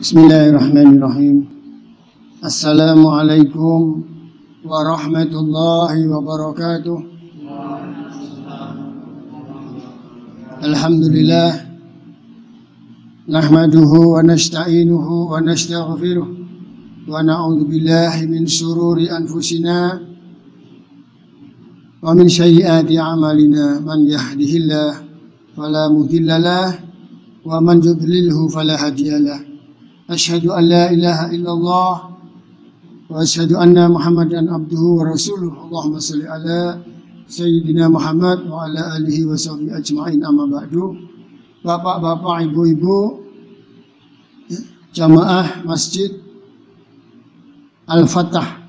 Bismillahirrahmanirrahim. Assalamualaikum warahmatullahi wabarakatuh. Alhamdulillah, nahmaduhu wa nasta'inuhu wa nastaghfiruh wa na'udzu billahi min shururi anfusina wa min sayyiati a'malina. Man yahdihillahu fala mudilla lahu wa man yudlilhu fala hadiyalah. Asyhadu an la ilaha illallah wa asyhadu anna Muhammadan abduhu wa rasuluh. Allahumma shalli ala sayyidina Muhammad wa ala alihi wa sahbihi ajma'in, amma ba'du. Bapak-bapak, ibu-ibu, jamaah Masjid Al-Fatah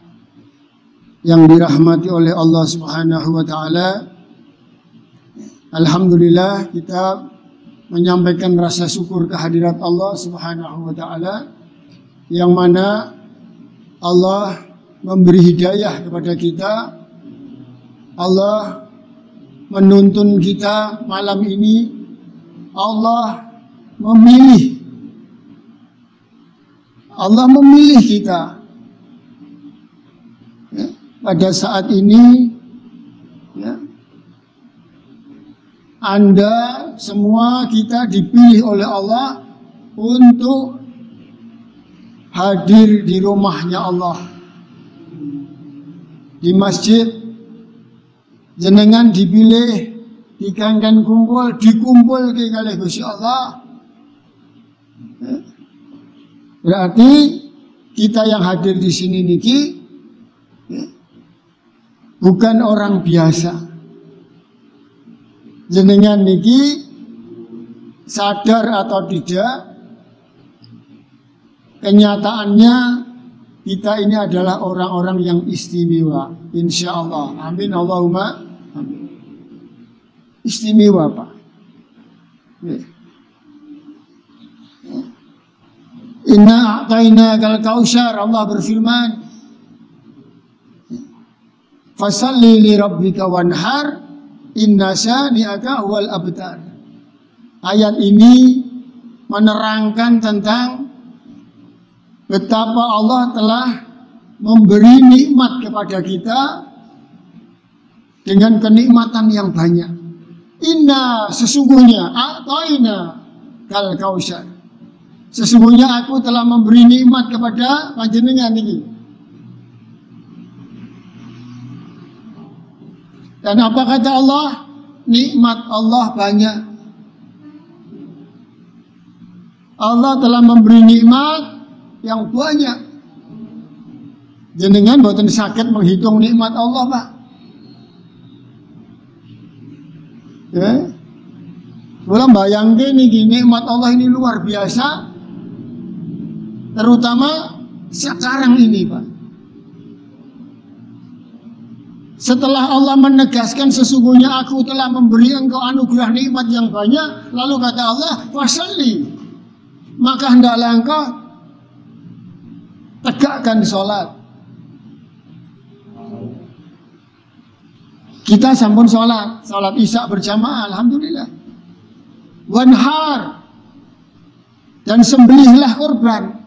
yang dirahmati oleh Allah Subhanahu wa taala. Alhamdulillah, kita menyampaikan rasa syukur kehadirat Allah Subhanahu wa taala, yang mana Allah memberi hidayah kepada kita. Allah menuntun kita malam ini. Allah memilih kita ya, pada saat ini ya. Anda semua, kita dipilih oleh Allah untuk hadir di rumahnya Allah, di masjid. Jenengan dipilih, dikangkan kumpul, dikumpul ke kalih Gusti Allah. Berarti kita yang hadir di sini niki bukan orang biasa. Jenengan niki sadar atau tidak, kenyataannya kita ini adalah orang-orang yang istimewa, insya Allah. Amin, Allahumma amin. Istimewa, Pak. Inna a'tayna kal kautsar, Allah berfirman, fasalli li rabbika wanhar, inna syani'aka huwal abtar. Ayat ini menerangkan tentang betapa Allah telah memberi nikmat kepada kita dengan kenikmatan yang banyak. Inna, sesungguhnya, a'tayna kal kautsar, sesungguhnya aku telah memberi nikmat kepada panjenengan ini. Dan apa kata Allah? Nikmat Allah banyak. Allah telah memberi nikmat yang banyak. Jenengan boten sakit menghitung nikmat Allah, Pak. Ya. Kula bayangke niki, nikmat Allah ini luar biasa. Terutama sekarang ini, Pak. Setelah Allah menegaskan sesungguhnya aku telah memberi engkau anugerah nikmat yang banyak, lalu kata Allah, fasalli, maka hendaklah engkau tegakkan sholat. Kita sampun sholat isya berjamaah, alhamdulillah. Wanhar, dan sembelihlah korban.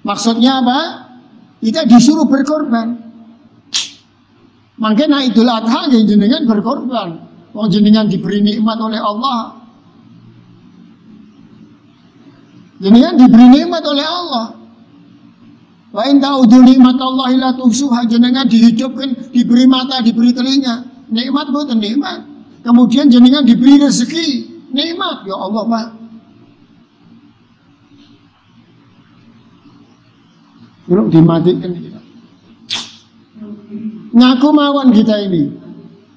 Maksudnya apa? Kita disuruh berkorban. Makanya Idul Adha jenengan berkorban. Wong jenengan diberi nikmat oleh Allah. Jenengan diberi nikmat oleh Allah. Wa in ta'udu nikmatallahi la tuhsuha, jenengan dihidupkan, diberi mata, diberi telinga. Nikmat boten nikmat. Kemudian jenengan diberi rezeki, nikmat. Ya Allah, Pak. Belum dimatikan kita. Ngaku mawon kita ini,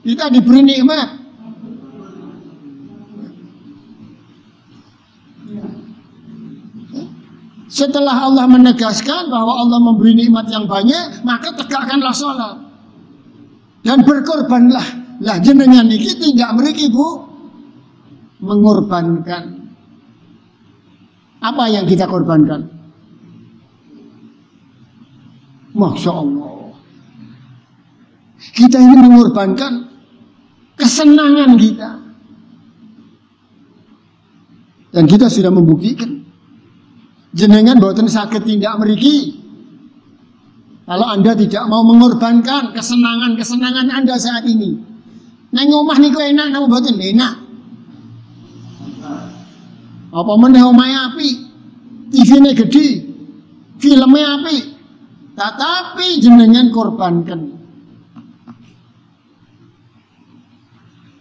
kita diberi nikmat. Setelah Allah menegaskan bahwa Allah memberi nikmat yang banyak, maka tegakkanlah sholat dan berkorbanlah. Lah jenengan niki tidak mriki, Bu, mengorbankan. Apa yang kita korbankan? Masya Allah. Kita ini mengorbankan kesenangan kita. Dan kita sudah membuktikan jenengan boten saged tindak mriki. Kalau Anda tidak mau mengorbankan kesenangan-kesenangan Anda saat ini. Nang omah niku enak napa boten enak? Apa meneh omahe apik, TV-ne gede, filmnya apik. Tetapi jenengan korbankan.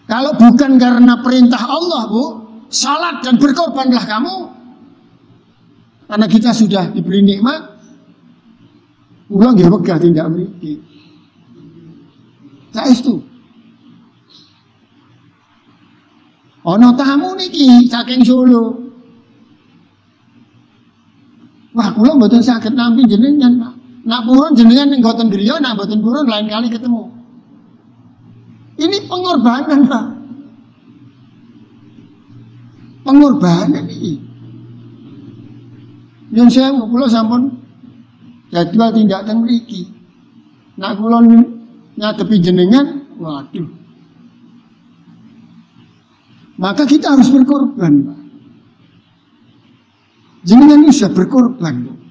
Kalau bukan karena perintah Allah, Bu, salat dan berkorbanlah kamu. Karena kita sudah diberi nikmat, ulang nggih wegah tindak mriki. Saestu. Ana tamu niki saking Solo. Wah, kula mboten saged nampi jenengan, Pak. Nak purun jenengan ning Goten Griya, nak mboten purun lain kali ketemu. Ini pengorbanan, Pak. Pengorbanan ini. Nyun sewu kula sampun jadwal tindak teng mriki. Nak kula ngadepi jenengan, waduh. Maka kita harus berkorban, Pak. Jenengan bisa berkorban.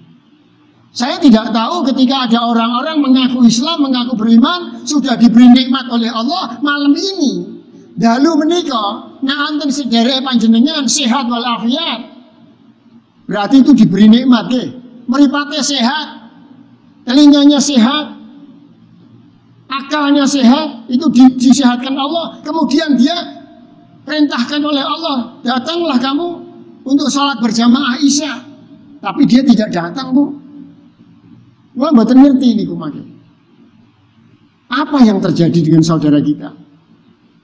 Saya tidak tahu ketika ada orang-orang mengaku Islam, mengaku beriman, sudah diberi nikmat oleh Allah malam ini. Dalu menikah, nganten sedherek panjenengan sehat walafiat. Berarti itu diberi nikmat deh. Mripate sehat, telinganya sehat, akalnya sehat, itu disehatkan Allah. Kemudian dia perintahkan oleh Allah, datanglah kamu untuk sholat berjamaah Isya. Tapi dia tidak datang, Bu. Wah, mboten ngerti niku mangke. Apa yang terjadi dengan saudara kita?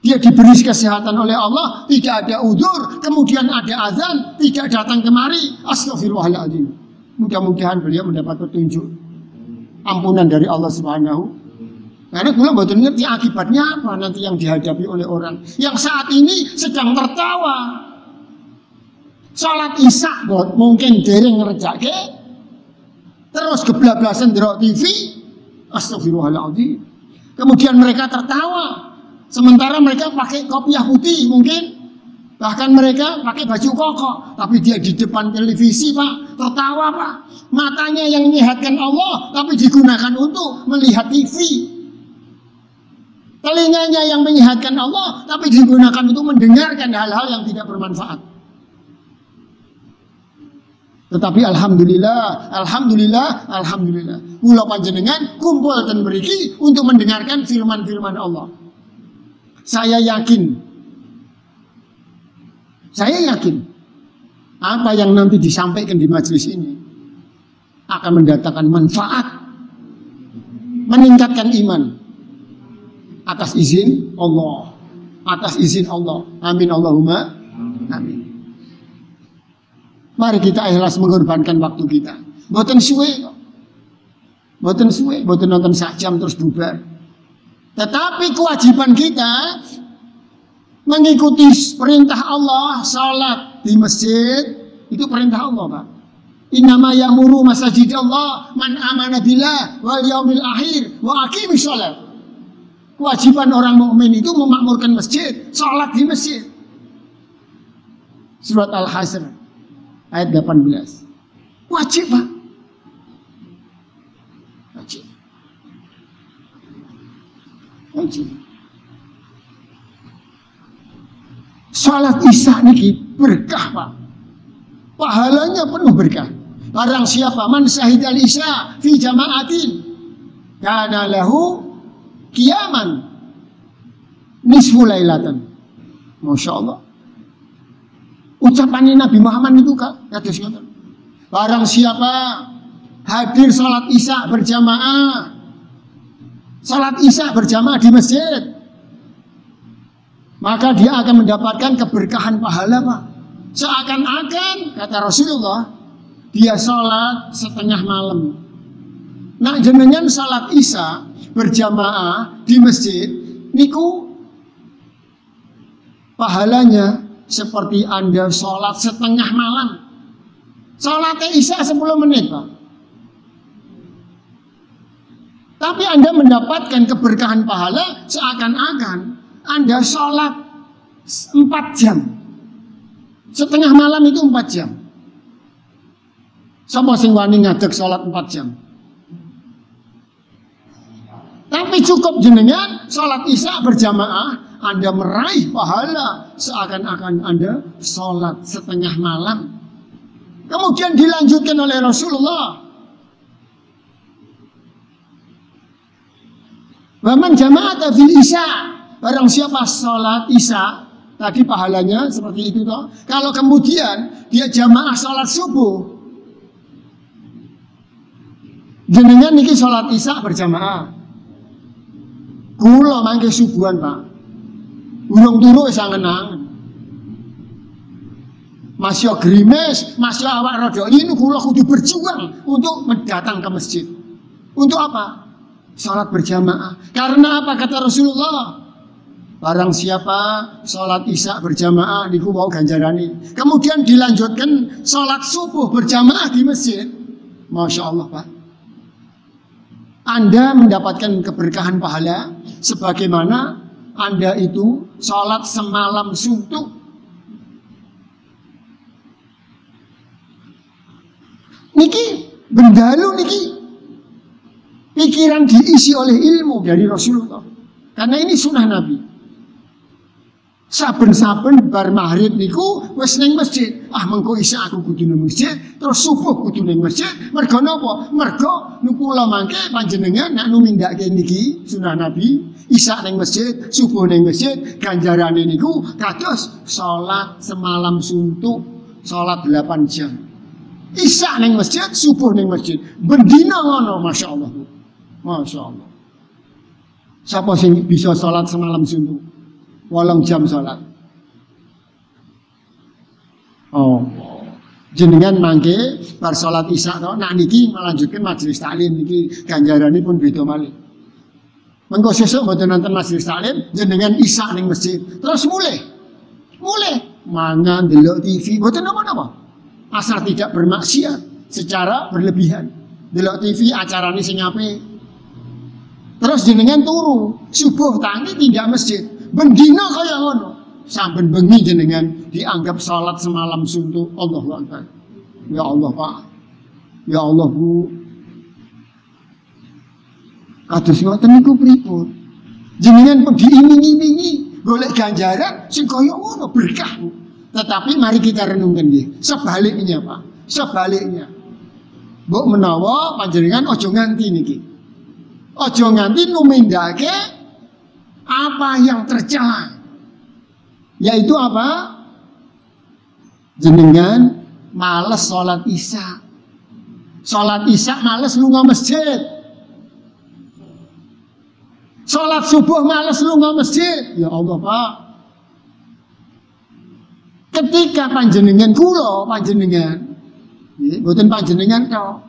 Dia diberi kesehatan oleh Allah, tidak ada udzur, kemudian ada azan, tidak datang kemari. Astagfirullahaladzim. Mudah-mudahan beliau mendapat petunjuk ampunan dari Allah Subhanahu. Karena kula mboten ngerti akibatnya apa nanti yang dihadapi oleh orang yang saat ini sedang tertawa. Salat Isya mungkin dereng ngerjake. Terus geblablasan ndelok TV, astagfirullahaladzim. Kemudian mereka tertawa, sementara mereka pakai kopiah putih mungkin, bahkan mereka pakai baju koko, tapi dia di depan televisi, Pak, tertawa, Pak. Matanya yang menyehatkan Allah, tapi digunakan untuk melihat TV. Telinganya yang menyehatkan Allah, tapi digunakan untuk mendengarkan hal-hal yang tidak bermanfaat. Tetapi alhamdulillah, kula panjenengan kumpul dan mriki untuk mendengarkan firman-firman Allah. Saya yakin apa yang nanti disampaikan di majelis ini akan mendatangkan manfaat, meningkatkan iman atas izin Allah. Amin Allahumma amin. Mari kita ikhlas mengorbankan waktu kita. Boten suwe, boten nonton sak jam terus bubar. Tetapi kewajiban kita mengikuti perintah Allah, salat di masjid itu perintah Allah, Pak. Innama ya'muru masajid Allah man amana billah wal yaumil akhir wa aqimis shalah. Kewajiban orang mukmin itu memakmurkan masjid, salat di masjid. Surat Al-Hasr ayat 18. Wajib, Pak. Wajib. Salat Isya niki berkah, Pak. Pahalanya penuh berkah. Barang siapa man syahidal Isya fi jama'atin kana lahu qiyaman nisfu lailatan. Masya Allah. Ucapan Nabi Muhammad itu kados ngoten. Barang siapa hadir salat Isya berjamaah, salat Isya berjamaah di masjid, maka dia akan mendapatkan keberkahan pahala, Pak. Seakan-akan kata Rasulullah, dia salat setengah malam. Nah, jenengan salat Isya berjamaah di masjid niku pahalanya seperti Anda sholat setengah malam. Sholatnya Isya 10 menit, Pak. Tapi Anda mendapatkan keberkahan pahala seakan-akan Anda sholat 4 jam. Setengah malam itu 4 jam. Sapa sing wani ngadeg salat 4 jam? Tapi cukup jenengan salat Isya berjamaah, Anda meraih pahala seakan-akan Anda salat setengah malam. Kemudian dilanjutkan oleh Rasulullah. Waman jama'ata fil Isya, barang siapa salat Isya, tadi pahalanya seperti itu toh. Kalau kemudian dia jamaah salat subuh, jenengan niki salat Isya berjamaah. Kula mangke subuhan, Pak. Urung turu wis angen-angen. Masya grimes, masya awak rada ini kula kudu berjuang untuk mendatang ke masjid. Untuk apa? Salat berjamaah. Karena apa kata Rasulullah? Barang siapa salat Isya berjamaah niku wau ganjarane. Kemudian dilanjutkan salat subuh berjamaah di masjid. Masya Allah, Pak. Anda mendapatkan keberkahan pahala sebagaimana Anda itu sholat semalam suntuk. Niki bendalu niki pikiran diisi oleh ilmu dari Rasulullah. Karena ini sunnah Nabi. Saben-saben bar maghrib niku wis ning masjid. Ah mengko Isya aku kudu ning masjid, terus subuh kudu ning masjid. Mergo napa? Mergo kula mangke panjenengan nek numindake niki sunah Nabi, Isya ning masjid, subuh ning masjid, ganjarane niku kados salat semalam suntuk, salat 8 jam. Isya ning masjid, subuh ning masjid. Bendina ngono, masyaallah. Masyaallah. Siapa sing bisa salat semalam suntuk? 8 jam salat. Oh, jenengan mangke bar salat Isya to, nak niki melanjutkan majelis taklim niki ganjarane pun beda malih. Mengko sesuk mboten nonton majelis taklim, jenengan Isya ning masjid. Terus mulai mangan delok TV, mboten napa-napa. Asal tidak bermaksiat secara berlebihan. Delok TV acarane sing apik. Terus jenengan turu, subuh tangi tindak masjid. Bendina kaya ngono. Saben bengi jenengan dianggap salat semalam suntuk. Allahu Akbar. Ya Allah, Pak. Ya Allah, Bu. Kados ngoten niku pripun? Jenengan pun diiming-imingi golek ganjaran sing kaya ngono berkah. Tetapi mari kita renungkan nggih. Sebaliknya, Pak. Sebaliknya. Mbok menawa panjenengan aja nganti niki. Aja nganti numindake apa yang tercela, yaitu apa? Jenengan males sholat Isya, males lunga masjid, sholat subuh males lunga masjid. Ya Allah, Pak. Ketika panjenengan kula panjenengan, mboten panjenengan kok,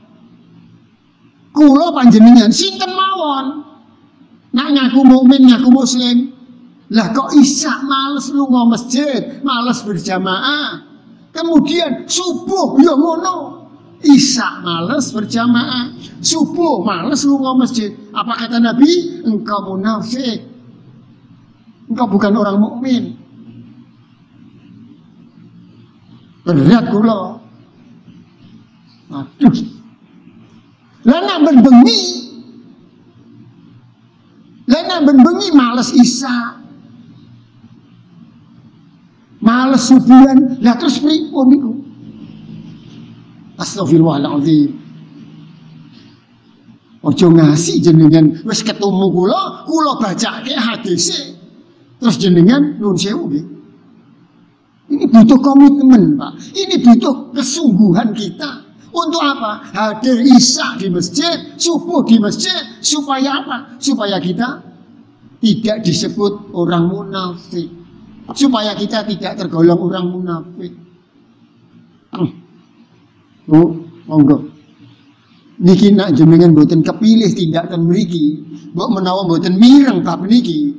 kula panjenengan sinten mawon. Nak ngaku mukmin, ngaku muslim, lah kok Isya males lunga masjid, males berjamaah. Kemudian subuh ya ngono, Isya males berjamaah, subuh males lunga masjid. Apa kata Nabi? Engkau munafik, engkau bukan orang mukmin. Berat kula. Aduh, lah nak bengi. Lena bengi males Isya, males subuhan, lah terus pripun niku? Astagfirullahaladzim. Ojo ngasih jenengan wis ketemu kula bacake hadis terus jenengan nuwun sewu nggih. Ini butuh komitmen, Pak. Ini butuh kesungguhan kita. Untuk apa? Hadir Isya di masjid, subuh di masjid, supaya apa? Supaya kita tidak disebut orang munafik, supaya kita tidak tergolong orang munafik. Monggo. Niki nak jenengan boten kepilih tindakan mriki, mbok menawa boten mireng bab niki.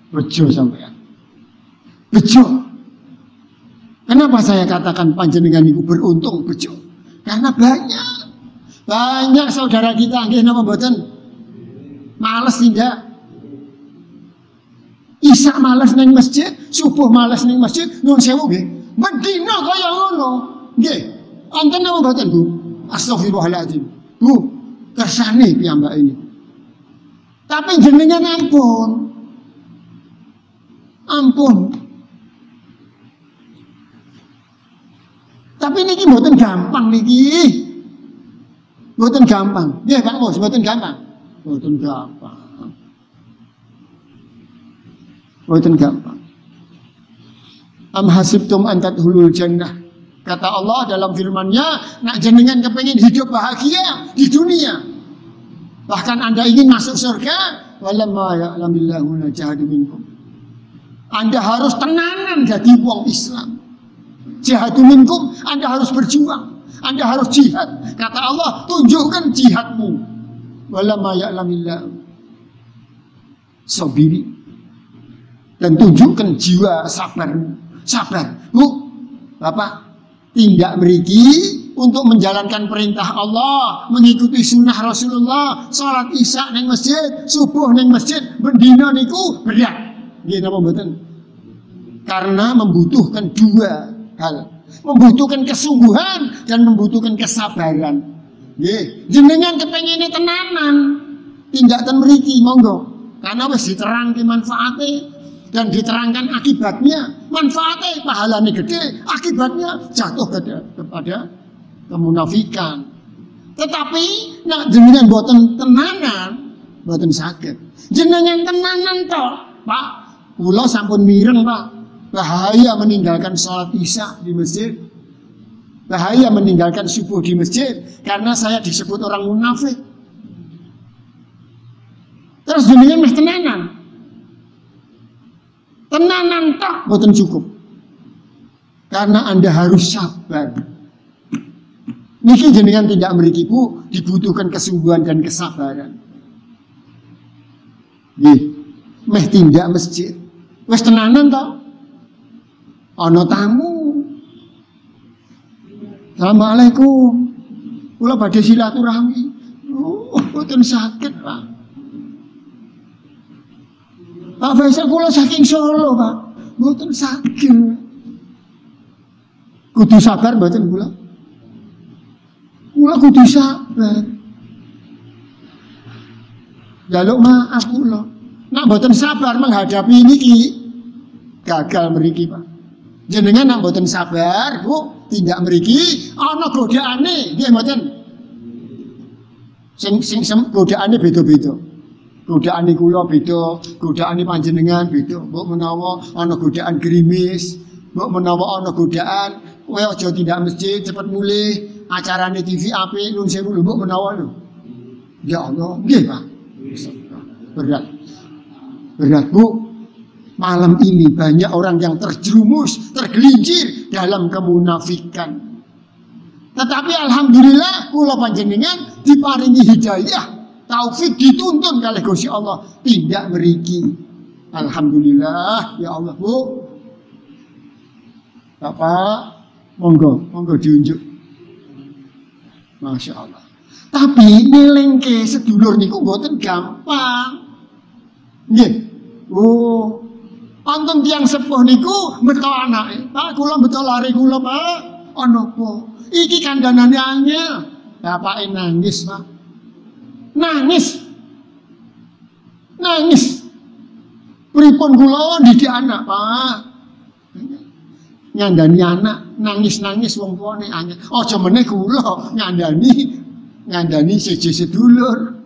Bejo sampean. Bejo. Kenapa saya katakan panjenengan itu beruntung bejo? Karena banyak saudara kita nggih napa mboten? Males tidak? Isya males ning masjid, subuh males ning masjid, nuwun sewu nggih. Mendina kaya ngono. Nggih. Anten apa mboten, Bu? Astagfirullahaladzim. Bu, kersane piyambak ini. Tapi jenengan ampun. Ampun. Tapi niki mboten gampang niki. Mboten gampang. Nggih, Pak Bos, mboten gampang. Mboten gampang. Mboten gampang. Am hasibtum an tadkhulul jannah. Kata Allah dalam firman-Nya, nak jenengan kepengin hidup bahagia di dunia. Bahkan Anda ingin masuk surga, walamma ya'lamillahu jahadu minkum. Anda harus tenanan jadi wong Islam. Jihadu minkum, Anda harus berjuang. Anda harus jihad. Kata Allah, tunjukkan jihadmu. Walamma ya'lamillahu sabiri. Dan tunjukkan jiwa sabarmu. Sabar. Bu, Bapak, tindak mriki untuk menjalankan perintah Allah, mengikuti sunnah Rasulullah, sholat isya neng masjid, subuh neng masjid, bendina niku berat. Nggih napa mboten? Karena membutuhkan dua hal. Membutuhkan kesungguhan dan membutuhkan kesabaran. Nggih, jenengan kepengine tenanan, tindak ten mriki monggo. Karena wis diterangke manfaate dan diterangkan akibatnya. Manfaatnya pahalanya gede, akibatnya jatuh kepada kemunafikan. Tetapi nak jenengan boten tenanan, boten sakit. Jenengan tenanan toh, Pak. Kula sampun mireng, Pak. Bahaya meninggalkan sholat isya di masjid. Bahaya meninggalkan subuh di masjid karena saya disebut orang munafik. Terus jenengan meh tenanan. Tenanan tak boten cukup. Karena Anda harus sabar. Niki jenengan tidak mriki Bu, dibutuhkan kesungguhan dan kesabaran. Nggih, meh tindak masjid. Wis tenanan ta? Ana tamu. Assalamualaikum. Kula badhe silaturahmi. Oh, boten sakit, Pak. Pak Faisal kula saking Solo, Pak. Mboten sakit. Kudu sabar mboten kula. Kula kudu sabar. Jaluk maaf kula. Nak mboten sabar menghadapi niki gagal mriki, Pak. Jenengan nak mboten sabar, Bu, tindak mriki ana godaane, nggih mboten. Sing godaane beda-beda. Godaane kula beda, godaane panjenengan beda. Mbok menawa ana godaan gerimis, mbok menawa ana godaan kowe aja tindak masjid cepet mulih, acarane TV apik nun sewu lho mbok menawa lho. Ya Allah, nggih, Pak. Berat. Berat, Bu. Malam ini banyak orang yang terjerumus, tergelincir dalam kemunafikan. Tetapi alhamdulillah kula panjenengan diparingi hidayah. Taufik dituntun kalih Gusti Allah tindak mriki. Alhamdulillah ya Allah, Bu. Bapak, monggo diunjuk. Masya Allah. Tapi ngelengke sedulur niku mboten gampang. Nggih. Oh, wonten tiyang sepuh niku beto anake. Pak, kula beto lari kula, Pak. Ana apa? Iki kandhanane angel. Bapake nangis, Pak. Nangis. Pripun kula didik anak, Pak? Nyandani anak, nangis wong tuane angel. Aja meneh kula ngandani siji sedulur.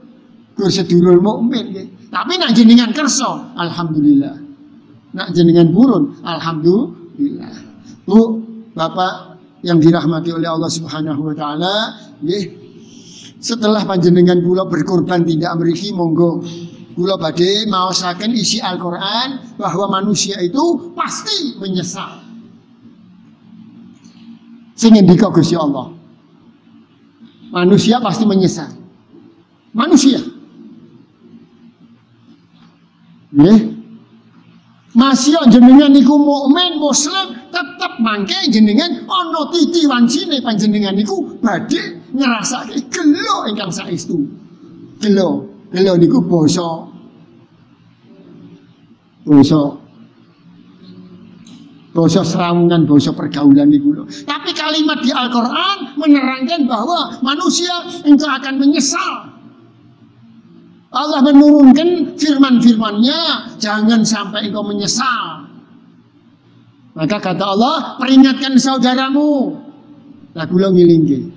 Gur sedulur mukmin nggih. Tapi nak jenengan kersa, alhamdulillah. Nak jenengan purun, alhamdulillah. Bu, Bapak yang dirahmati oleh Allah Subhanahu wa taala, nggih. Setelah panjenengan kula berkorban tindak mriki monggo kula badhe maosaken isi Al-Qur'an bahwa manusia itu pasti menyesal. Sing ngendika Gusti Allah. Manusia pasti menyesal. Manusia. Nggih. Masih jenengan niku mukmin muslim tetep mangke jenengan ana titi wancine panjenengan niku badhe ngrasake gelo ingkang saestu. Gelo niku basa Basa serawungan, basa pergaulan iku lho. Tapi kalimat di Al-Qur'an menerangkan bahwa manusia engkau akan menyesal. Allah menurunkan firman-firman-Nya, jangan sampai engkau menyesal. Maka kata Allah, peringatkan saudaramu. Lah kula ngilingke.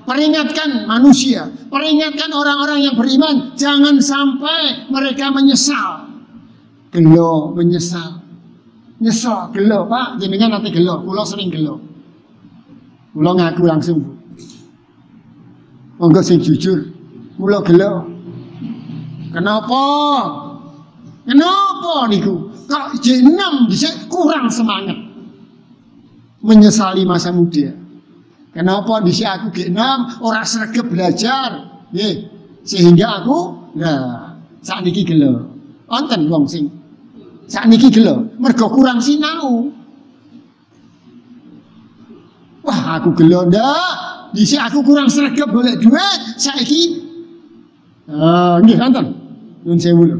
Peringatkan manusia, peringatkan orang-orang yang beriman, jangan sampai mereka menyesal. Gelo menyesal. Nyesal gelo, Pak, jenengan nanti gelo, kula sering gelo. Kula ngaku langsung. Monggo sing jujur, kula gelo. Kenapa? Kenapa niku? Kok J6 dhisik kurang semangat. Menyesali masa muda. Kenapa dhisik aku G6 ora sregep belajar? Nggih, sehingga aku sakniki gelo. Wonten wong sing sakniki gelo, mergo kurang sinau. Wah, aku gelo ndak. Dhisik aku kurang sregep golek duit, saiki nggih wonten. Nuwun sewu lho.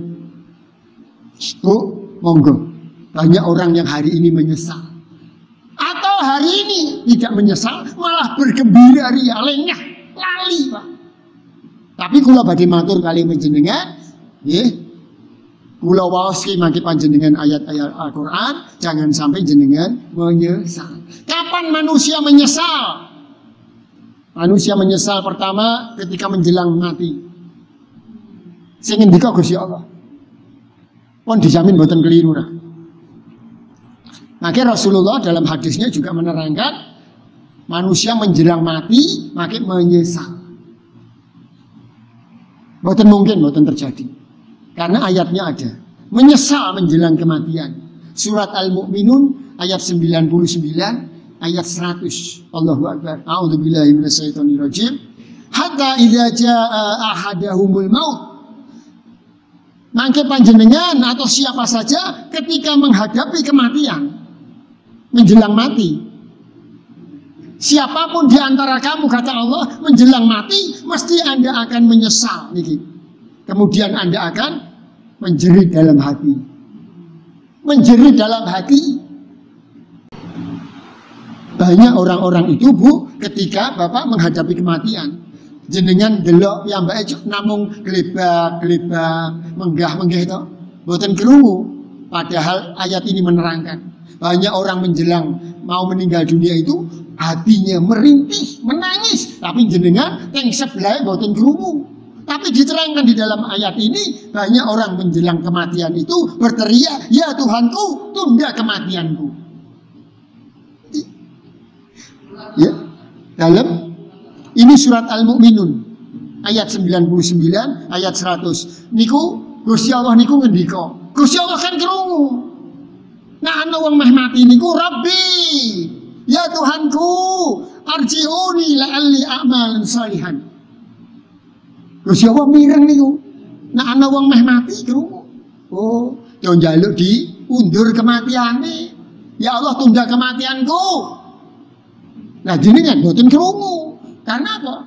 Bu, monggo. Banyak orang yang hari ini menyesal. Atau hari ini tidak menyesal, malah bergembira ria, lengah, lali, Pak. Tapi kula badhe matur kali panjenengan, nggih. Kula waoske mangke panjenengan ayat-ayat Al-Qur'an, jangan sampai jenengan menyesal. Kapan manusia menyesal? Manusia menyesal pertama ketika menjelang mati. Sing ngendika Gusti Allah. Pun dijamin mboten keliru dah. Maka Rasulullah dalam hadisnya juga menerangkan manusia menjelang mati makin menyesal. Mboten mungkin mboten terjadi. Karena ayatnya ada. Menyesal menjelang kematian. Surat Al-Mu'minun ayat 99 ayat 100. Allahu Akbar. A'udzubillahi minasyaitonirrajim. Hatta idza jaa ahadahumul maut. Mangke panjenengan atau siapa saja ketika menghadapi kematian, menjelang mati. Siapapun di antara kamu, kata Allah, menjelang mati, mesti Anda akan menyesal. Kemudian Anda akan menjerit dalam hati. Menjerit dalam hati. Banyak orang-orang itu, Bu, ketika Bapak menghadapi kematian. Jenengan delok piyambake namung glebak menggah-menggah itu mboten krungu. Padahal ayat ini menerangkan banyak orang menjelang mau meninggal dunia itu hatinya merintih, menangis, tapi jenengan teng sebelah mboten krungu. Tapi diterangkan di dalam ayat ini banyak orang menjelang kematian itu berteriak, "Ya Tuhanku, tunda kematianku." Ya, dalam ini surat Al-Mu'minun ayat 99 ayat 100. Niku Gusti Allah niku ngendika. Gusti Allah kan krungu. Nah ana wong meh mati niku, "Rabbi, ya Tuhanku, arji'uni la'alli a'malan shalihan." Gusti Allah mireng niku. Nah ana wong meh mati krungu. Oh, yo njaluk diundur kematiane. Ya Allah, tunda kematianku. Nah jenengan mboten krungu. Karena apa?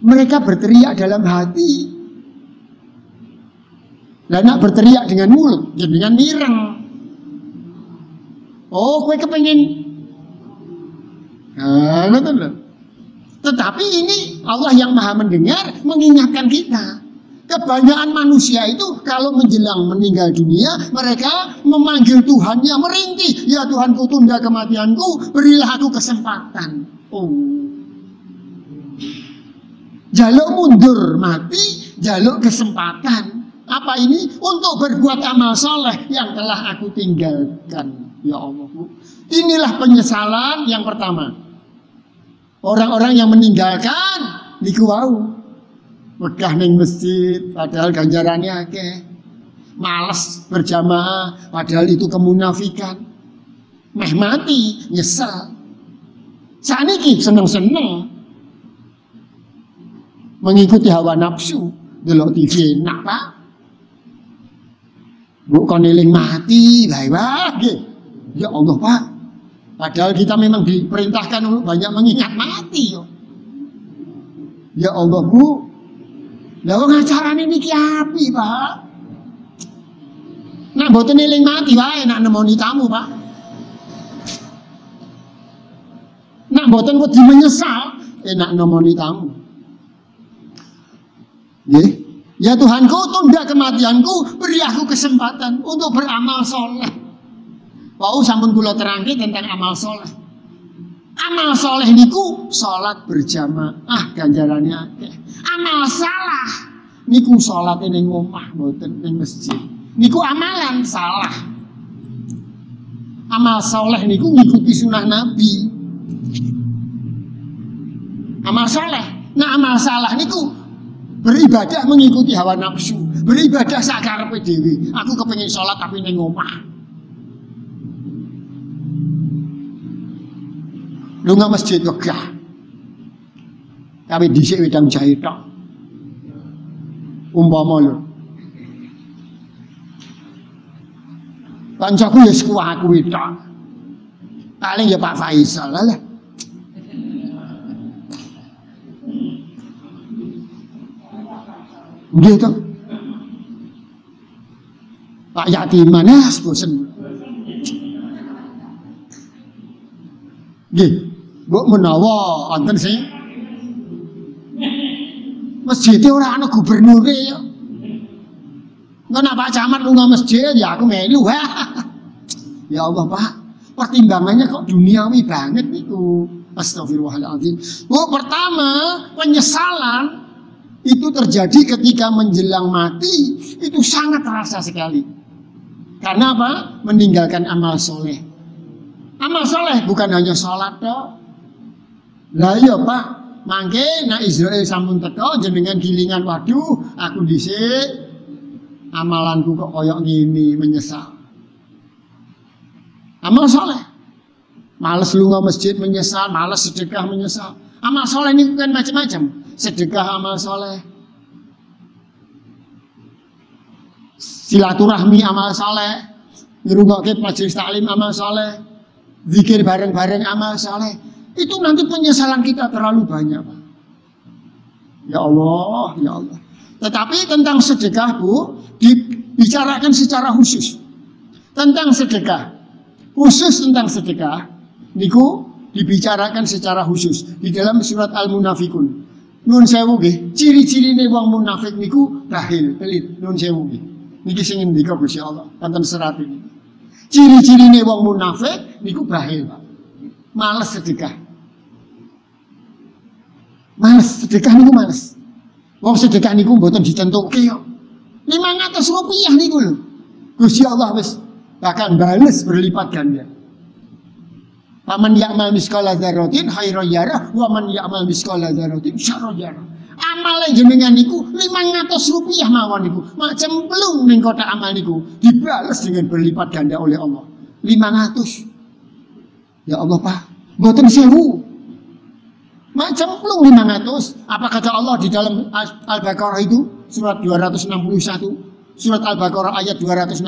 Mereka berteriak dalam hati. Lah nak berteriak dengan mulut, dengan mireng. Oh, kowe kepengin. Ngoten lho. Tetapi ini Allah yang Maha mendengar mengingatkan kita. Kebanyakan manusia itu kalau menjelang meninggal dunia, mereka memanggil Tuhannya merintih. Ya Tuhanku, tunda kematianku, berilah aku kesempatan. Oh. Jaluk mundur mati, jaluk kesempatan. Apa ini? Untuk berbuat amal soleh yang telah aku tinggalkan. Ya Allah. Inilah penyesalan yang pertama. Orang-orang yang meninggalkan niku wau. Megah ning masjid padahal ganjarannya akeh. Malas berjamaah padahal itu kemunafikan. Meh mati nyesal. Saniki seneng-seneng mengikuti hawa nafsu, delok TV enak, Pak. Bu kon eling mati, bae nggih. Ya Allah, Pak. Padahal kita memang diperintahkan untuk banyak mengingat mati yo. Ya Allah, Bu. Lah wong acarane niki api, Pak. Nak mboten eling mati wae nak nemoni tamu, Pak. Nak mboten wedi menyesal, nak nemoni tamu. Nggih. Ya Tuhanku, tunda kematianku, beri aku kesempatan untuk beramal soleh. Wau sampun kula terangke tentang amal soleh. Amal soleh niku salat berjamaah ganjarane akeh. Amal salah niku salat ning omah mboten ning masjid. Niku amalan salah. Amal soleh niku ngikuti sunah Nabi. Amal soleh. Nah amal salah niku beribadah mengikuti hawa nafsu, beribadah sakarepe dhewe. Aku kepengin sholat tapi ning omah. Lunga masjid wegah. Tapi dhisik wedang jahe tok. Umpama lho. Kancaku ya sekuah aku tok. Paling ya Pak Faisal lah. Gitu. Pak Yatiman ya bosen. Nggih, mbok menawa wonten sing masjid ora ana gubernure ya. Engko nek Pak Camat lunga masjid ya aku melu. Ya Allah, Pak. Pertimbangannya kok duniawi banget niku. Astagfirullahaladzim. Bu, pertama, penyesalan itu terjadi ketika menjelang mati, itu sangat terasa sekali. Karena apa? Meninggalkan amal soleh. Amal soleh bukan hanya sholat toh. Lah iya Pak, mangke nak Israel sampun teko jenengan gilingan, waduh aku dhisik amalanku kok koyok gini, menyesal. Amal soleh. Males lunga masjid menyesal, males sedekah menyesal. Amal soleh ini kan macam-macam. Sedekah amal soleh, silaturahmi amal soleh, ngrungokke majelis taklim amal soleh, zikir bareng-bareng amal soleh. Itu nanti penyesalan kita terlalu banyak, Pak. Ya Allah, ya Allah. Tetapi tentang sedekah, Bu, dibicarakan secara khusus. Tentang sedekah, khusus tentang sedekah, niku dibicarakan secara khusus di dalam surat Al-Munafikun. Nun sewu nggih, ciri-cirine wong munafik niku bahil, pelit. Nun sewu nggih. Niki sing ngendika Gusti Allah, wonten serat iki. Ciri-cirine wong munafik niku bahil, Pak. Males sedekah. Males sedekah niku males. Wong sedekah niku mboten ditentuke kok. 500 rupiah niku lho. Gusti Allah wis bakal bales berlipat ganda. Faman ya'mal miskala dzarratin khairan yarah wa man ya'mal miskala dzarratin syarran yarah. Amale jenengan niku 500 rupiah mawon niku. Mak cemplung ning kotak amal niku dibales dengan berlipat ganda oleh Allah. 500. Ya Allah, Pak. Mboten 1000. Mak cemplung 500. Apa kata Allah di dalam Al-Baqarah itu surat 261. Surat Al-Baqarah ayat 261.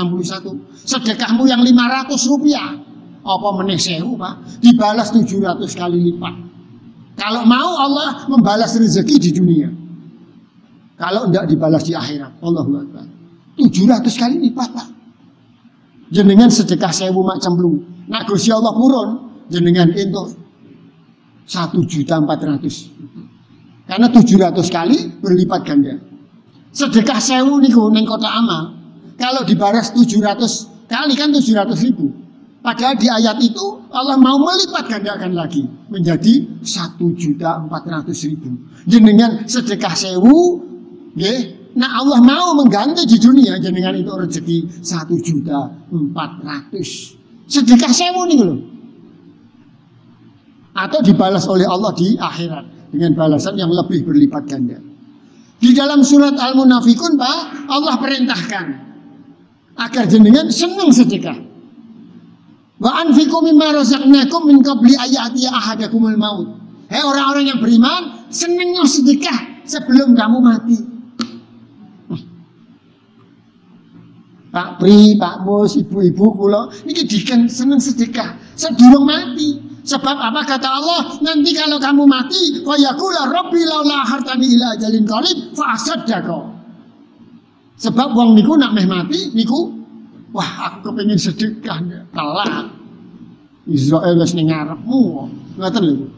Sedekahmu yang 500 rupiah. Apa meneh 1000, Pak? Dibalas 700 kali lipat. Kalau mau Allah membalas rezeki di dunia. Kalau enggak dibalas di akhirat. Allahu Akbar. 700 kali lipat, Pak. Jenengan sedekah 1000 mak cemplung. Nak Gusti Allah purun jenengan entuk 1.400.000. Karena 700 kali berlipat ganda. Sedekah 1000 niku ning kotak amal. Kalau dibalas 700 kali kan 700.000. Padahal di ayat itu Allah mau melipat gandakan lagi menjadi 1.400.000. Jenengan sedekah 1000, nggih. Nah Allah mau mengganti di dunia jenengan itu rezeki 1.400.000. Sedekah 1000 nih loh. Atau dibalas oleh Allah di akhirat dengan balasan yang lebih berlipat ganda. Di dalam surat Al-Munafikun, Pak, Allah perintahkan agar jenengan senang sedekah. Wa anfiqu mimma razaqnakum min qabli ayati ahadakumul maut. Hei orang-orang yang beriman, senengnya sedekah sebelum kamu mati. Pak Pri, Pak Mus, ibu-ibu kula niki diken seneng sedekah sedurung mati. Sebab apa kata Allah? Nanti kalau kamu mati, fa yaqula rabbi laula akhartani ila ajalin qarib fa asaddaqa. Sebab wong niku nak meh mati niku Wah, aku kepengin sedekah, telat. Israel wis ning ngarepmu. Ngoten lho.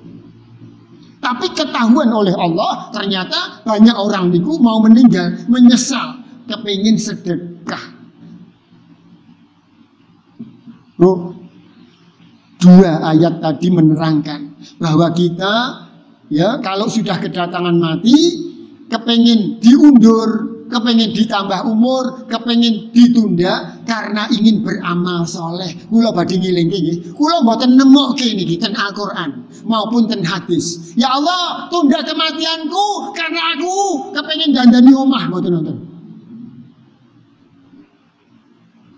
Tapi ketahuan oleh Allah, ternyata banyak orang niku mau meninggal, menyesal, kepengin sedekah. Oh, dua ayat tadi menerangkan bahwa kita ya kalau sudah kedatangan mati, kepengin diundur, kepengin ditambah umur, kepengin ditunda karena ingin beramal soleh. Kula badhe ngelingi nggih, kula mboten nemokke niki ten Al-Qur'an maupun ten hadis. Ya Allah, tunda kematianku karena aku kepengin dandani omah, mboten nonton.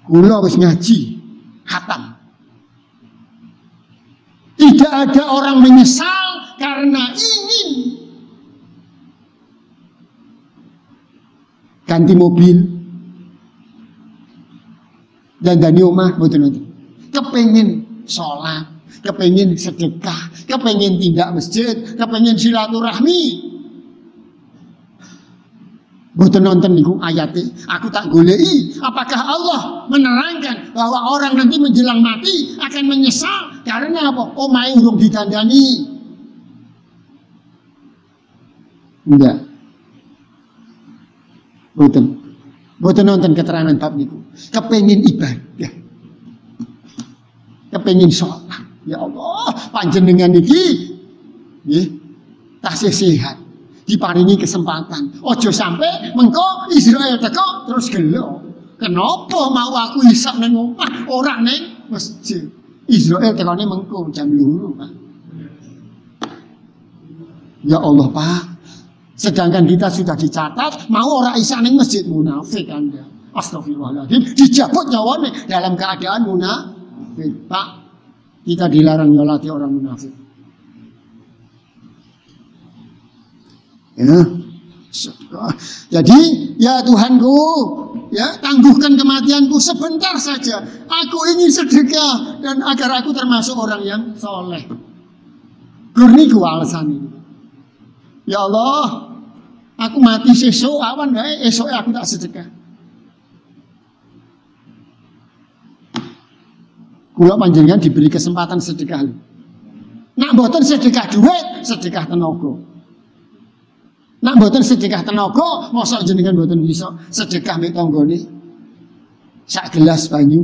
Kula wis ngaji khatam. Tidak ada orang menyesal karena ingin ganti mobil dan dani omah, betul betul. Kepengin sholat, kepengin sedekah, kepengin tindak masjid, kepengin silaturahmi. Betul nonton niku ayatnya. Aku tak golei. Apakah Allah menerangkan bahwa orang nanti menjelang mati akan menyesal karena apa? Omahe urung ditandani. Enggak. Boten nonton keterangan bab niku. Kepengin ibadah. Kepengin sholat. Ya Allah, panjenengan niki nggih tasih sehat. Diparingi kesempatan. Ojo sampai mengko Israel teko terus gelo. Kenapa mau aku hisap nang omah ora ning masjid? Israel tekone mengko jam 2, Pak. Ya Allah, Pak. Sedangkan kita sudah dicatat mau ora isa ning masjid, munafik Anda. Astagfirullahaladzim, dijabut nyawane dalam keadaan munafik. Pak, kita dilarang nyolati orang munafik. Ya. Jadi ya Tuhanku, ya tangguhkan kematianku sebentar saja. Aku ingin sedekah dan agar aku termasuk orang yang soleh. Gurniku alasan ini. Ya Allah, aku mati sesuk awan wae, esok aku tak sedekah. Kula panjenengan diberi kesempatan sedekah. Nak mboten sedekah duit, sedekah tenaga. Nak mboten sedekah tenaga, mosok jenengan mboten bisa sedekah mek tanggane sak gelas banyu.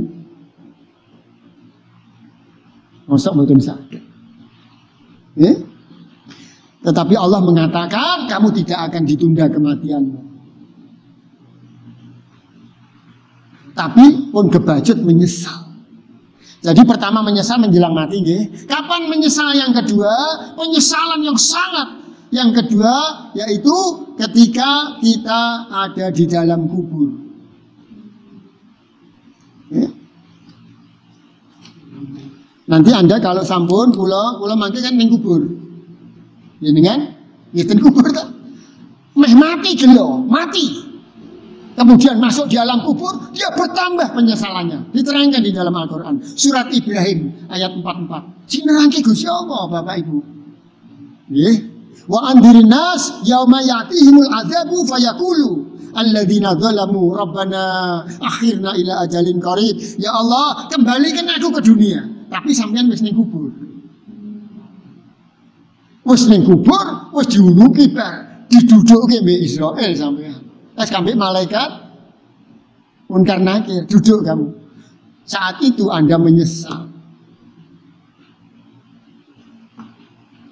Mosok mboten saged. Tetapi Allah mengatakan kamu tidak akan ditunda kematianmu. Tapi pun kebacut menyesal. Jadi pertama menyesal menjelang mati nggih. Kapan menyesal yang kedua? Penyesalan yang sangat. Yang kedua yaitu ketika kita ada di dalam kubur. Ya. Nanti Anda kalau sampun kula mangke kan ning kubur. Jenengan ngiten kubur ta. Meh mati gelo, mati. Kemudian masuk di alam kubur, dia bertambah penyesalannya. Diterangkan di dalam Al-Qur'an. Surat Ibrahim ayat 44. Sinerangke Gusti Allah, Bapak Ibu. Nggih. Wa andirin nas yauma yatihimul adzabu fayaqulu alladzina zalamu rabbana akhirna ila ajalin qarib. Ya Allah, kembalikan aku ke dunia. Tapi sampean wis ning kubur. Wis ning kubur, wis diuluki bar, didudukke mbek Israel sampean. Wis kambek malaikat munkar nakir, duduk kamu. Saat itu Anda menyesal.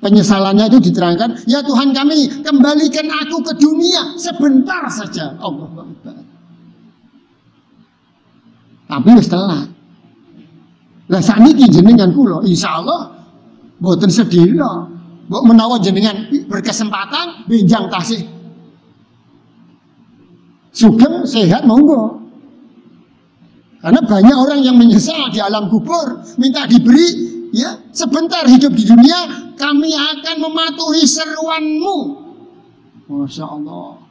Penyesalannya itu diterangkan, ya Tuhan kami, kembalikan aku ke dunia sebentar saja. Allah Akbar. Tapi wis telat. Lah sakniki jenengan kula, insyaallah mboten sedina. Mbok menawa jenengan berkesempatan benjang tasih sugeng sehat monggo. Karena banyak orang yang menyesal di alam kubur, minta diberi. Ya, sebentar hidup di dunia, kami akan mematuhi seruanmu. Masya Allah.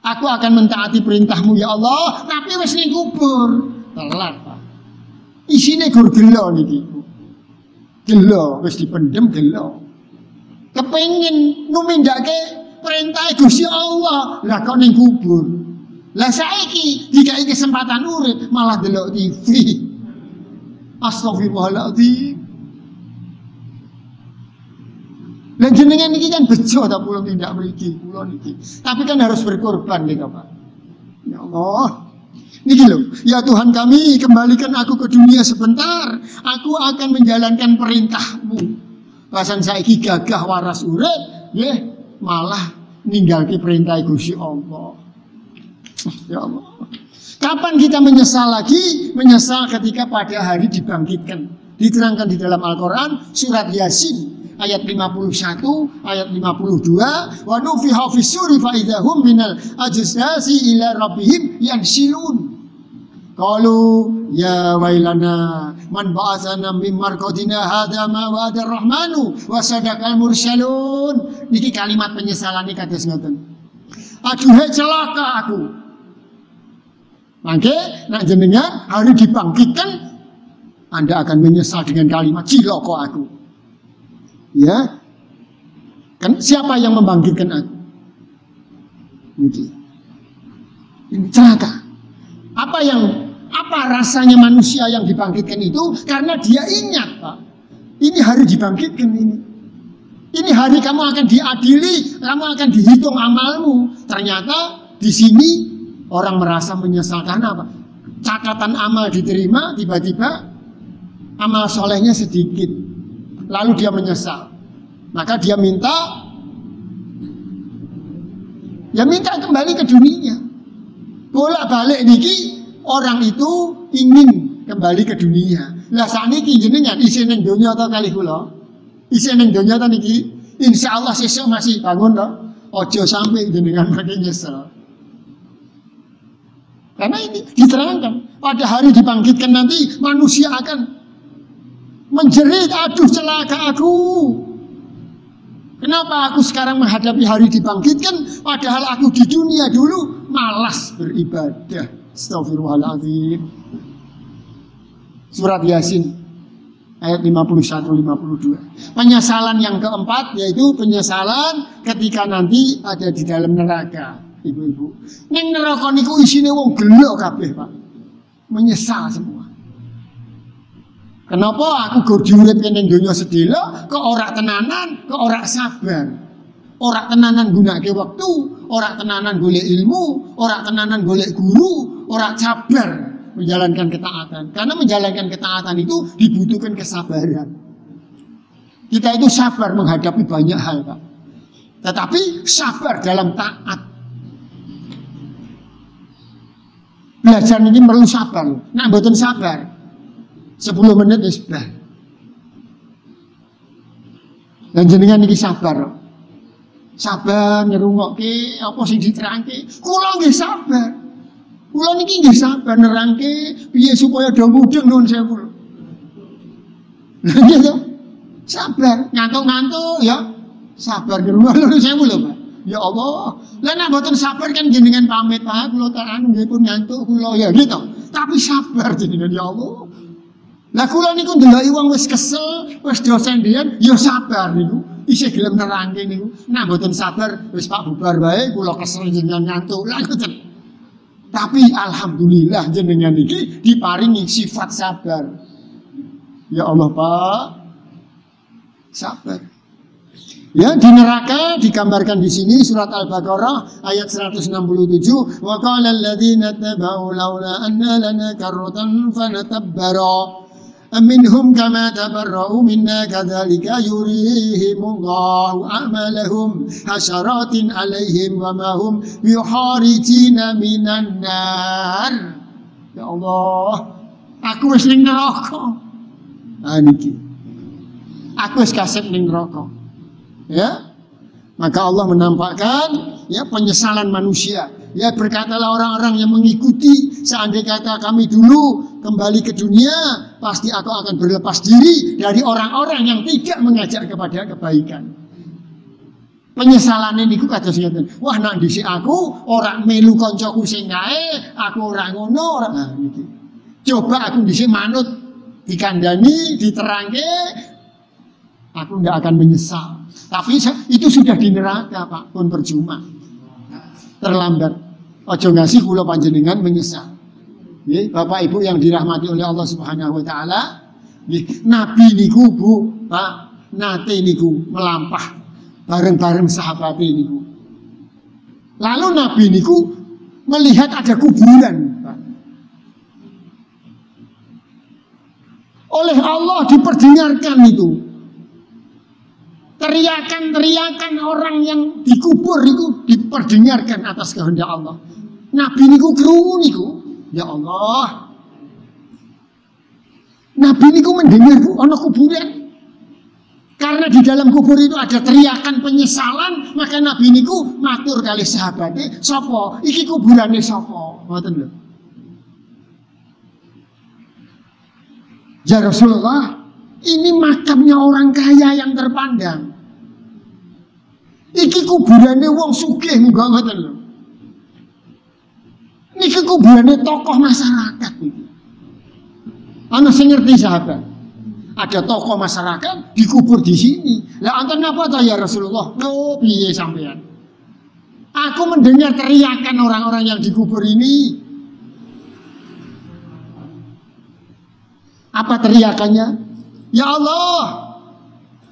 Aku akan mentaati perintahmu ya Allah, tapi wis ning kubur. Telat, Pak. Isine gur gelo niki. Gelo, wis dipendem gelo. Kepengin numindake perintah Gusti Allah, lah kok ning kubur. Lah saiki dikai kesempatan urip malah delok TV. Astagfirullahaladzim. Lah jenengan niki kan bejo ta kula tindak mriki, kula niki. Tapi kan harus berkorban gitu, Pak. Ya Allah. Niki lho, ya Tuhan kami, kembalikan aku ke dunia sebentar. Aku akan menjalankan perintah-Mu. Pasan saiki gagah waras urip, nggih, malah ninggalke perintah Gusti Allah. Ya Allah. Kapan kita menyesal lagi? Menyesal ketika pada hari dibangkitkan. Diterangkan di dalam Al-Quran surat Yasin ayat 51, ayat 52, wa nufiha fis suri fa idahum minal ajsasi ila rabbihim yansilun. Qalu ya wailana man ba'atsana min marqadina hadza ma wa'ada ar-rahmanu wa sadaqal mursalun. Niki kalimat penyesalan iki kados ngoten. Aduh celaka aku. Mangke nak jenengan hari dibangkitkan Anda akan menyesal dengan kalimat cilaka aku. Ya. Kan siapa yang membangkitkan aku? Niki. Ini celaka. Apa rasanya manusia yang dibangkitkan itu? Karena dia ingat, Pak. Ini hari dibangkitkan ini. Ini hari kamu akan diadili, kamu akan dihitung amalmu. Ternyata di sini orang merasa menyesal karena apa? Catatan amal diterima, tiba-tiba amal solehnya sedikit. Lalu dia menyesal. Maka dia minta kembali ke dunia. Bolak-balik niki orang itu ingin kembali ke dunia. Lah sakniki jenengan isih ning donya ta kali kula? Isih ning donya ta niki? Insyaallah sesuk masih bangun to. Ojo sampai jenengan makin nyesel. Karena ini diterangkan pada hari dibangkitkan nanti manusia akan menjerit, aduh celaka aku. Kenapa aku sekarang menghadapi hari dibangkitkan padahal aku di dunia dulu malas beribadah. Astagfirullahaladzim. Surat Yasin ayat 51-52. Penyesalan yang keempat yaitu penyesalan ketika nanti ada di dalam neraka. Ibu-ibu, ning neraka niku isine wong gelo kabeh, Pak. Menyesal semua. Kenapa aku gur diurip ning donya sedelo kok ora tenanan, kok ora sabar. Ora tenanan gunake waktu, ora tenanan golek ilmu, ora tenanan golek guru, ora sabar menjalankan ketaatan. Karena menjalankan ketaatan itu dibutuhkan kesabaran. Kita itu sabar menghadapi banyak hal, Pak. Tetapi sabar dalam taat. Belajar ini perlu sabar. Nak mboten sabar 10 menit wis bah. Lan jenengan niki sabar. Sabar ngerungokke apa sing diterangke. Kula nggih sabar. Kula niki nggih sabar nerangke piye supaya do mudeng nuwun sewu. Lah gitu. Sabar, ngantuk-ngantuk ya. Sabar ngerungok nuwun sewu lho, Pak. Ya Allah, lah nek mboten sabar kan jenengan pamit, Pak, kula tak nggih pun ngantuk kula ya gitu. Tapi sabar jenengan ya Allah. Lah kula niku ndeloki wong wis kesel, wis dosen dian, ya sabar niku. Isih gelem nerangke niku. Nek mboten sabar wis Pak bubar wae, kula kesel jenengan ngantuk. Lah ngoten. Tapi alhamdulillah jenengan iki diparingi sifat sabar. Ya Allah, Pak. Sabar. Ya, di neraka digambarkan di sini surat Al-Baqarah ayat 167. Wa qala alladziina tabau laula anna lana karratan fanatabbara minhum kama tabarra'u minna kadzalika yurihimullahu a'malahum hasyaratin 'alaihim wa ma hum yuharijina minan nar. Ya Allah, aku wis ning neraka. Niki. Aku wis kasep ning neraka. Ya, maka Allah menampakkan ya penyesalan manusia. Ya, berkatalah orang-orang yang mengikuti, seandainya kata kami dulu kembali ke dunia, pasti aku akan berlepas diri dari orang-orang yang tidak mengajak kepada kebaikan. Penyesalan ini kados ngeten. Wah, nak dhisik aku ora melu kancaku sing gawe, aku ora ngono, ora. Nah, niki. Coba aku dhisik manut dikandani, diterangke, aku tidak akan menyesal. Tapi itu sudah di neraka, Pak, pun percuma. Terlambat. Aja ngasih kula panjenengan menyesal. Nggih, Bapak Ibu yang dirahmati oleh Allah Subhanahu wa taala, nggih, Nabi niku Bu, Pak, nate niku melampah bareng-bareng sahabat niku. Lalu Nabi niku melihat ada kuburan, Pak. Oleh Allah diperdengarkan itu. Teriakan-teriakan orang yang dikubur itu diperdengarkan atas kehendak Allah. Nabi niku krungu niku, ya Allah. Nabi niku mendengar ana kuburan. Karena di dalam kubur itu ada teriakan penyesalan, maka Nabi niku matur kali sahabatnya, "Sapa? Iki kuburane sapa?" Ngoten lho. Ya Rasulullah, ini makamnya orang kaya yang terpandang. Iki kuburannya wong sugih muga ngoten lho. Niki kuburannya tokoh masyarakat iki. Ana sing ngerti sahabat. Ada tokoh masyarakat dikubur di sini. Lah anten apa ta ya Rasulullah? Oh, piye sampean? Aku mendengar teriakan orang-orang yang dikubur ini. Apa teriakannya? Ya Allah,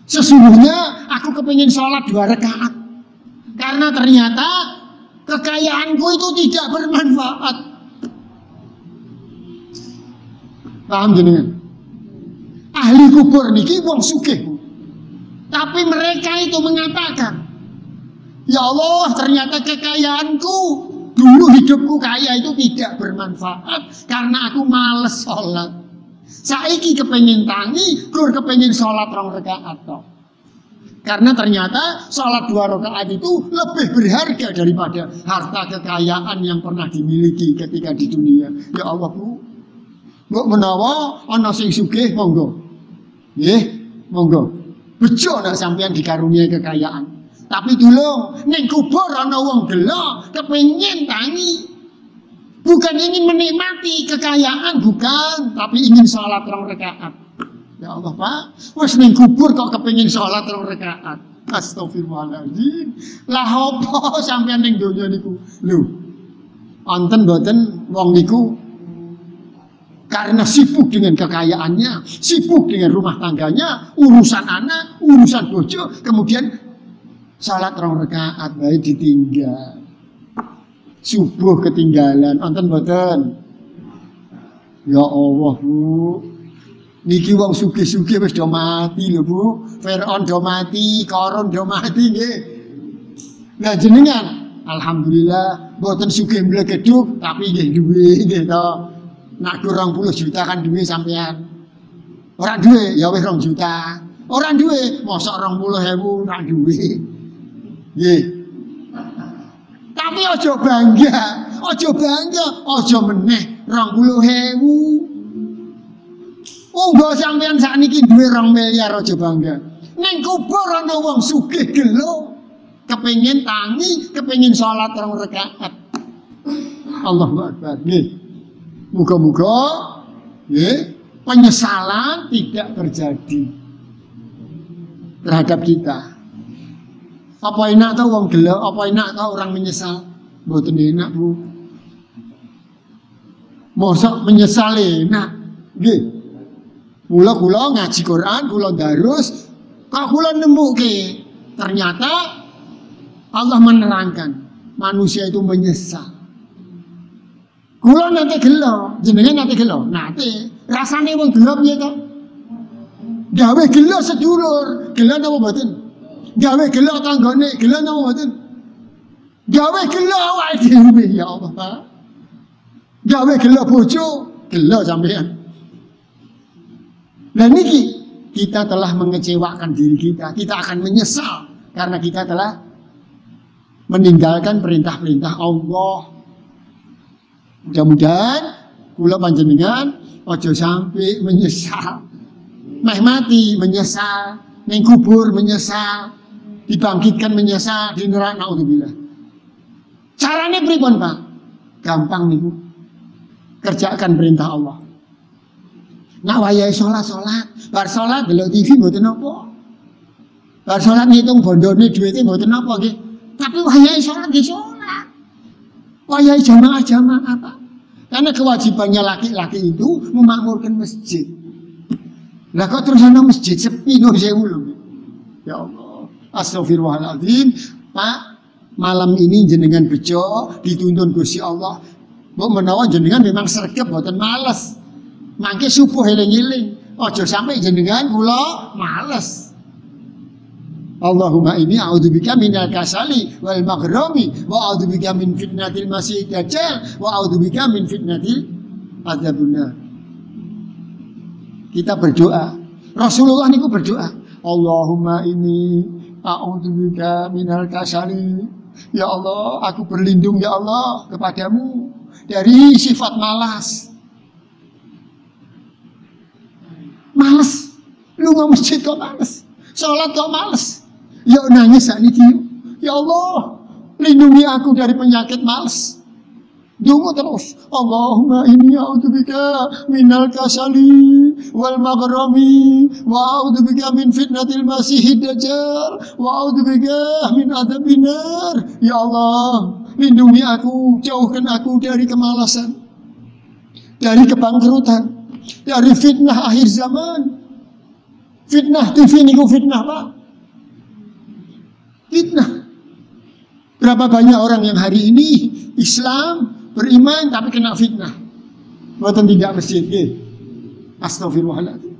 sesungguhnya aku kepingin sholat 2 rakaat. Karena ternyata kekayaanku itu tidak bermanfaat. Paham jenengan? Ahli kubur niki wong sugih. Tapi mereka itu mengatakan, ya Allah, ternyata kekayaanku, dulu hidupku kaya itu tidak bermanfaat karena aku males sholat. Saiki kepengen tangi, gur kepengen sholat 2 rakaat toh. Karena ternyata sholat 2 rakaat itu lebih berharga daripada harta kekayaan yang pernah dimiliki ketika di dunia. Ya Allah Bu, mbok menawa ana sing sugih monggo. Nggih, monggo. Bejo nek sampean dikaruniai kekayaan. Tapi tulung ning kubur ana wong gelo kepengin tangi. Bukan ingin menikmati kekayaan, bukan, tapi ingin sholat 2 rakaat. Ya Allah Pak, wis ning kubur kok kepengin sholat 2 rakaat. Astagfirullahaladzim. Lah opo sampean ning donya niku? Lho, wonten mboten wong niku karena sibuk dengan kekayaannya, sibuk dengan rumah tangganya, urusan anak, urusan bojo, kemudian sholat 2 rakaat bae ditinggal. Subuh ketinggalan, wonten mboten? Ya Allah Bu, niki wong sugih-sugih wis do mati lho Bu. Firaun do mati, Qarun do mati nggih. Nah jenengan alhamdulillah mboten sugih mlegeduk tapi nggih duwe nggih to. Nak 20 juta kan duwe sampean. Ora duwe ya wis 2 juta. Ora duwe mosok 20.000 nak duwe. Nggih. Tapi ojo bangga, ojo meneh 20.000. Uga sampean sakniki duwe 2 miliar ojo bangga. Ning kubur ana wong sugih gelo, kepengin tangi, kepengin sholat 2 rakaat. Allahu Akbar. Nggih. Muga-muga nggih penyesalan tidak terjadi terhadap kita. Apa enak tau wong gelo, apa enak tau orang menyesal? Mboten enak Bu. Mosok menyesal enak. Nggih. Mula kula ngaji Quran, kula darus, kok kula nemuke ternyata Allah menerangkan manusia itu menyesal. Kula nate gelo, jenengan nate gelo, nate rasane wong gelo piye to? Gawe gelo sedulur, gelo napa mboten? Gawe gelo tanggane, gelo napa mboten? Gawe gelo awake dhewe ya Allah. Gawe gelo bojo, gelo sampean. Nah niki kita telah mengecewakan diri kita, kita akan menyesal karena kita telah meninggalkan perintah-perintah Allah. Mudah-mudahan kula panjenengan ojo sampai menyesal. Meh mati menyesal, ning kubur menyesal, dibangkitkan menyesal, di neraka naudzubillah. Carane pripun, Pak? Gampang niku. Kerjakan perintah Allah. Nak wayahe salat, bar salat delok TV mboten napa. Bar salat ngitung bondone dhuwite mboten napa nggih. Tapi wayahe salat nggih salat. Wayai jamaah-jamaah Pak. Karena kewajibannya laki-laki itu memakmurkan masjid. Lah kok terus ana masjid sepi no sewu lho. Ya Allah. Astagfirullahaladzim. Pak, malam ini jenengan bejo dituntun Gusti Allah. Mbok menawa jenengan memang sregep mboten males. Mangke subuh eling-eling. Aja sampai jenengan kula males. Allahumma inni a'udzubika minal kasali wal maghrami wa a'udzubika min fitnatil masih dajjal wa a'udzubika min fitnatil adzabunnar. Kita berdoa. Rasulullah niku berdoa. Allahumma inni a'udzubika minal kasali. Ya Allah, aku berlindung ya Allah kepadamu dari sifat malas. Males. Lu mau masjid kok males. Salat kok males. Ya nangis saat ini. Ya Allah, lindungi aku dari penyakit males. Dungu terus. Allahumma inni a'udzubika minal kasali wal maghrami wa a'udzubika min fitnatil masiihid dajjal wa a'udzubika min adzabin nar. Ya Allah, lindungi aku, jauhkan aku dari kemalasan, dari kebangkrutan, dari fitnah akhir zaman. Fitnah TV niku fitnah Pak. Fitnah. Berapa banyak orang yang hari ini Islam, beriman tapi kena fitnah. Buatan tidak masjid. Astagfirullahaladzim.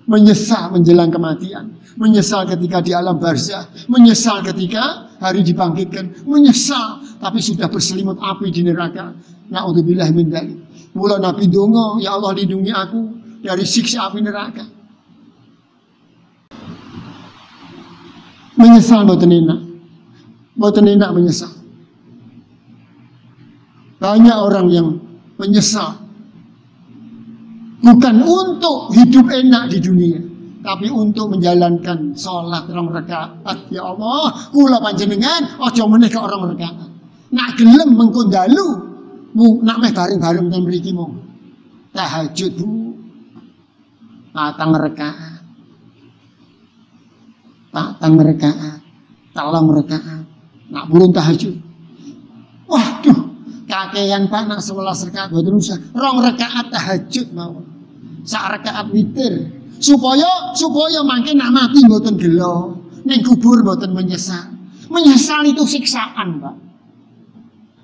Menyesal menjelang kematian, menyesal ketika di alam barzah, menyesal ketika hari dibangkitkan, menyesal tapi sudah berselimut api di neraka. Na'udzubillah min dzalik. Mula Nabi donga, ya Allah lindungi aku dari siksa api neraka. Menyesal mboten enak. Mboten enak menyesal. Banyak orang yang menyesal bukan untuk hidup enak di dunia, tapi untuk menjalankan sholat 2 rakaat. Ya Allah, kula panjenengan aja meneh ke 2 rakaat. Nak gelem mengko dalu, nak meh bareng-bareng ten mriki mong. Tahajud Bu. 4 rakaat. 4 rakaat. 3 rakaat. Nak burung tahajud. Waduh, kakean Pak nak 11 rakaat mboten usah. 2 rakaat tahajud mawon. 1 rakaat witir. Supaya mangke nak mati mboten gelo. Ning kubur mboten menyesal. Menyesal itu siksaan, Pak.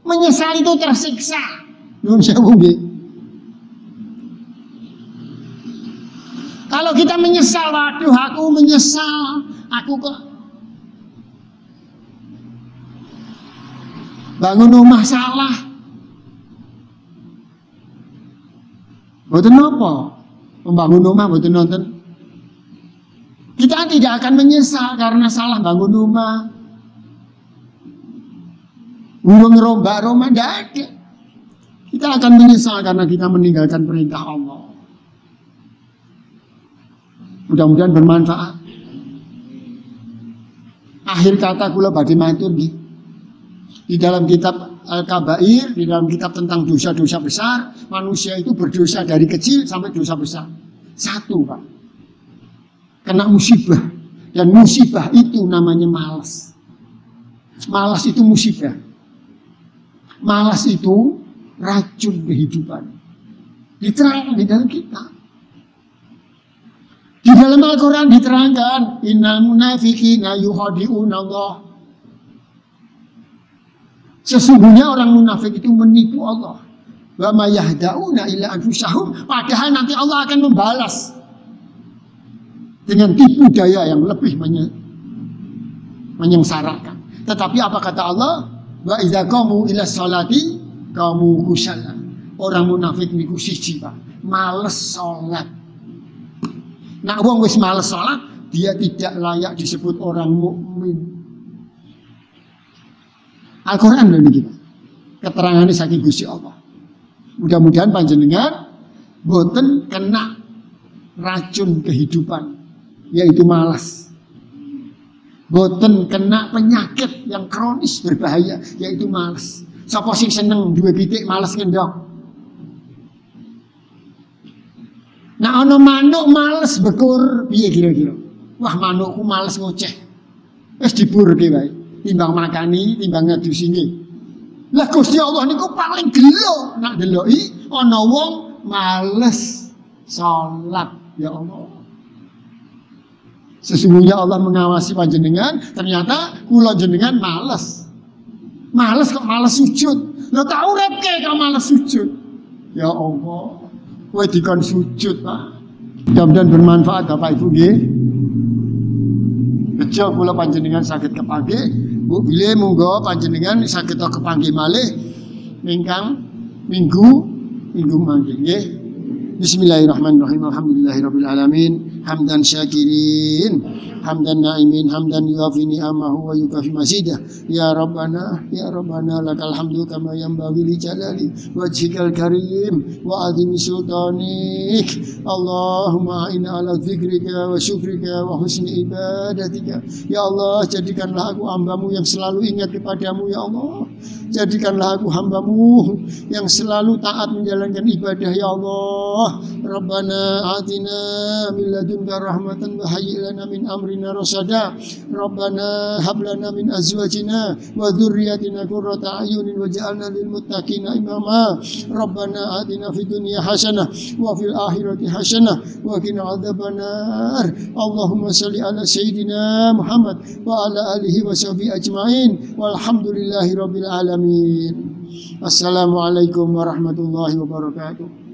Menyesal itu tersiksa. Nuwun sewu nggih. Kalau kita menyesal, waduh aku menyesal, aku kok bangun rumah salah. Mboten napa? Membangun rumah mboten nonton. Kita tidak akan menyesal karena salah bangun rumah. Urung ngerombak rumah ndak ada. Kita akan menyesal karena kita meninggalkan perintah Allah. Mudah-mudahan bermanfaat. Akhir kata kula badhe matur nggih. Di dalam kitab Al-Kabair, di dalam kitab tentang dosa-dosa besar, manusia itu berdosa dari kecil sampai dosa besar. 1, Pak. Kena musibah. Dan musibah itu namanya malas. Malas itu musibah. Malas itu racun kehidupan. Diterangkan di dalam kitab. Di dalam Al-Quran diterangkan, innal munafiqina yukhadi'una Allah. Sesungguhnya orang munafik itu menipu Allah. Wa ma yahda'una illa anfusahum. Padahal nanti Allah akan membalas dengan tipu daya yang lebih menyengsarakan. Tetapi apa kata Allah? Wa idza qamu ila sholati qamu kusala. Orang munafik niku siji, Pak. Males salat. Nak wong wis males salat, dia tidak layak disebut orang mukmin. Al-Quran lho niki. Keterangannya saking Gusti Allah. Mudah-mudahan panjenengan boten kena racun kehidupan, yaitu malas. Boten kena penyakit yang kronis berbahaya, yaitu malas. Sapa sing seneng duwe pitik malas ngendong. Nah ana manuk males bekur piye kira-kira? Wah manukku males ngoceh. Wis diburke wae. Timbang makani, timbang ngadusine. Lah Gusti Allah niku paling gelo nak deloki ana wong males salat, ya Allah. Sesungguhnya Allah mengawasi panjenengan, ternyata kula jenengan males. Males kok males sujud. Lah tak uripke kok males sujud. Ya Allah, kowe dikon sujud, Pak. Mudah-mudahan bermanfaat Bapak Ibu nggih. Bejo kula panjenengan saged kepanggih, Bu bilih monggo panjenengan saged kepanggih malih ingkang minggu mangke nggih. Bismillahirrahmanirrahim. Alhamdulillahirabbil alamin. Hamdan syakirin, hamdan naimin, hamdan yuafi ni'amahu wa yukafi masidah. Ya Rabbana lakal hamdu kama yanbaghi li jalali wajhikal karim wa azimi sultanik. Allahumma inna ala dzikrika wa syukrika wa husni ibadatika. Ya Allah, jadikanlah aku hambamu yang selalu ingat kepadamu, ya Allah. Jadikanlah aku hambamu yang selalu taat menjalankan ibadah, ya Allah. Rabbana atina min ladunka rahmatan wa hayyi lana min amrina rasada. Rabbana hab lana min azwajina wa dzurriyyatina qurrata a'yunin waj'alna lil muttaqina imama. Rabbana atina fid dunya hasanah wa fil akhirati hasanah wa qina adzabannar. Allahumma shalli ala sayyidina Muhammad wa ala alihi wa sahbihi ajmain. Walhamdulillahi rabbil alamin. Assalamualaikum warahmatullahi wabarakatuh.